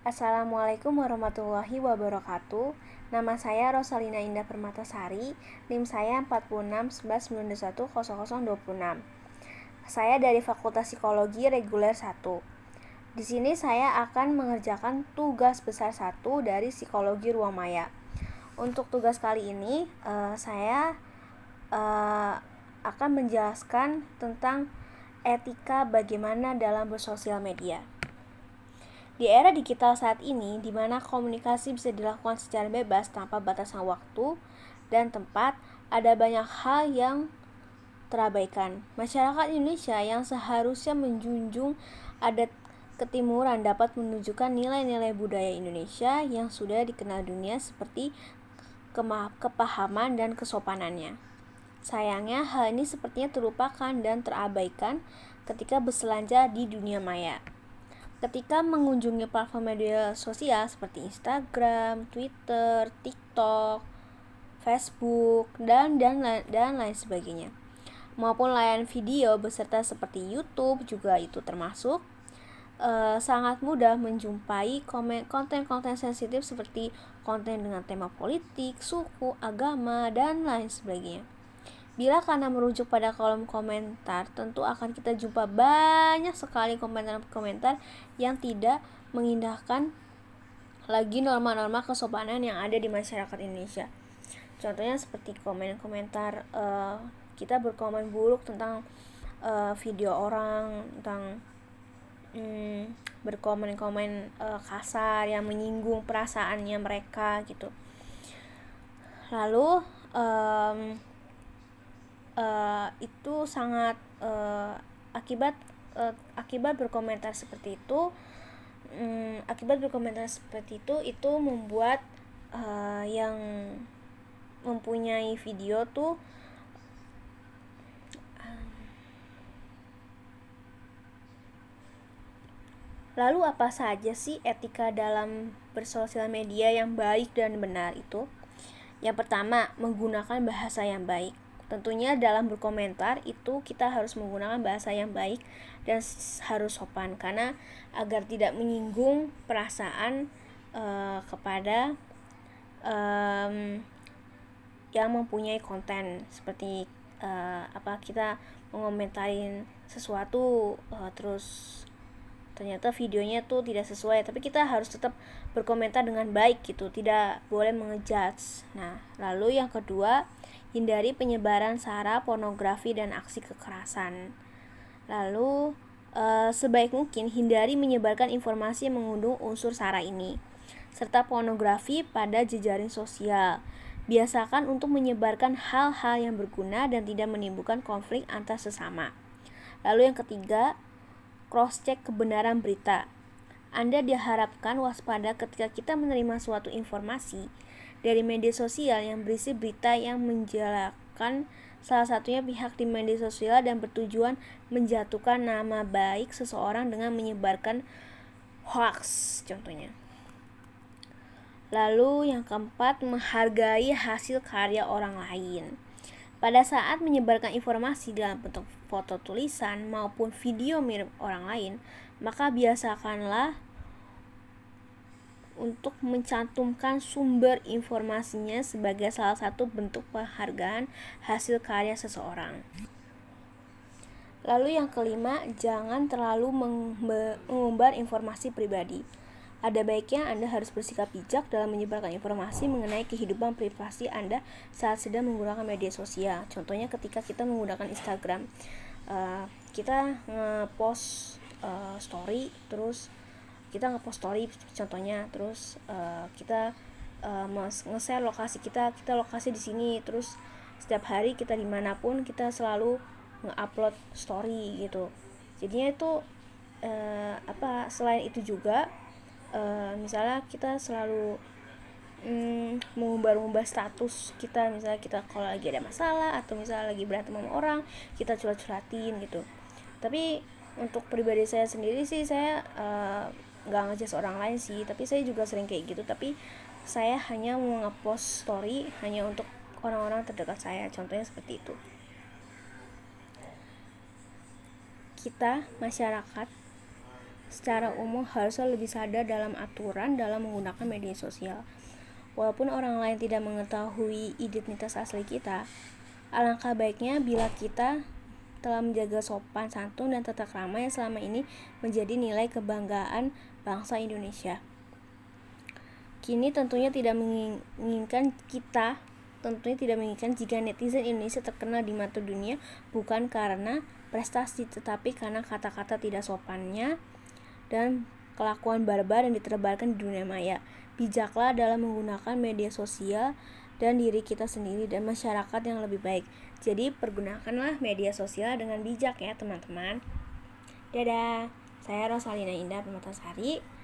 Assalamualaikum warahmatullahi wabarakatuh. Nama saya Rosalina Indah Permatasari, NIM saya 4619910026. Saya dari Fakultas Psikologi Reguler 1. Di sini saya akan mengerjakan tugas besar 1 dari Psikologi Ruang Maya. Untuk tugas kali ini saya akan menjelaskan tentang etika bagaimana dalam bersosial media. Di era digital saat ini, di mana komunikasi bisa dilakukan secara bebas tanpa batasan waktu dan tempat, ada banyak hal yang terabaikan. Masyarakat Indonesia yang seharusnya menjunjung adat ketimuran dapat menunjukkan nilai-nilai budaya Indonesia yang sudah dikenal dunia seperti kepahaman dan kesopanannya. Sayangnya, hal ini sepertinya terlupakan dan terabaikan ketika berselancar di dunia maya. Ketika mengunjungi platform media sosial seperti Instagram, Twitter, TikTok, Facebook, dan lain sebagainya, maupun layanan video beserta seperti YouTube juga itu termasuk, sangat mudah menjumpai konten-konten sensitif seperti konten dengan tema politik, suku, agama, dan lain sebagainya. Bila karena merujuk pada kolom komentar, tentu akan kita jumpa banyak sekali komentar-komentar yang tidak mengindahkan lagi norma-norma kesopanan yang ada di masyarakat Indonesia. Contohnya seperti komentar kita berkomen buruk tentang video orang, tentang berkomen-komen kasar yang menyinggung perasaannya mereka gitu. Lalu itu sangat akibat berkomentar seperti itu itu membuat yang mempunyai video tuh lalu apa saja sih etika dalam bersosial media yang baik dan benar itu? Yang pertama, menggunakan bahasa yang baik. Tentunya dalam berkomentar itu kita harus menggunakan bahasa yang baik dan harus sopan, karena agar tidak menyinggung perasaan kepada yang mempunyai konten seperti kita mengomentarin sesuatu terus ternyata videonya tuh tidak sesuai, tapi kita harus tetap berkomentar dengan baik gitu, tidak boleh mengejudge. Nah, lalu yang kedua, hindari penyebaran sara, pornografi, dan aksi kekerasan. Lalu sebaik mungkin hindari menyebarkan informasi yang mengandung unsur sara ini serta pornografi pada jejaring sosial. Biasakan untuk menyebarkan hal-hal yang berguna dan tidak menimbulkan konflik antar sesama. Lalu yang ketiga, cross-check kebenaran berita. Anda diharapkan waspada ketika kita menerima suatu informasi dari media sosial yang berisi berita yang menjelekkan salah satunya pihak di media sosial dan bertujuan menjatuhkan nama baik seseorang dengan menyebarkan hoax contohnya. Lalu yang keempat, menghargai hasil karya orang lain. Pada saat menyebarkan informasi dalam bentuk foto, tulisan, maupun video mirip orang lain, maka biasakanlah untuk mencantumkan sumber informasinya sebagai salah satu bentuk penghargaan hasil karya seseorang. Lalu yang kelima, jangan terlalu mengumbar informasi pribadi. Ada baiknya Anda harus bersikap bijak dalam menyebarkan informasi mengenai kehidupan privasi Anda saat sedang menggunakan media sosial. Contohnya ketika kita menggunakan Instagram, kita nge-post story, terus kita nge-post story contohnya, terus kita nge-share lokasi kita lokasi di sini, terus setiap hari kita dimanapun kita selalu nge-upload story gitu. Jadinya itu selain itu juga misalnya kita selalu mengumbar status kita, misalnya kita kalau lagi ada masalah atau misalnya lagi berantem sama orang, kita curhat-curhatin gitu. Tapi untuk pribadi saya sendiri sih, saya nggak ngejudge orang lain sih, tapi saya juga sering kayak gitu. Tapi saya hanya mau nge-post story hanya untuk orang-orang terdekat saya, contohnya seperti itu. Kita masyarakat secara umum harusnya lebih sadar dalam aturan dalam menggunakan media sosial. Walaupun orang lain tidak mengetahui identitas asli kita, alangkah baiknya bila kita telah menjaga sopan santun dan tata krama yang selama ini menjadi nilai kebanggaan bangsa Indonesia. Kini tentunya tidak menginginkan jika netizen Indonesia terkenal di mata dunia bukan karena prestasi, tetapi karena kata-kata tidak sopannya dan kelakuan barbar yang ditebarkan di dunia maya. Bijaklah dalam menggunakan media sosial dan diri kita sendiri dan masyarakat yang lebih baik. Jadi pergunakanlah media sosial dengan bijak ya teman-teman. Dadah, saya Rosalina Indah Permatasari.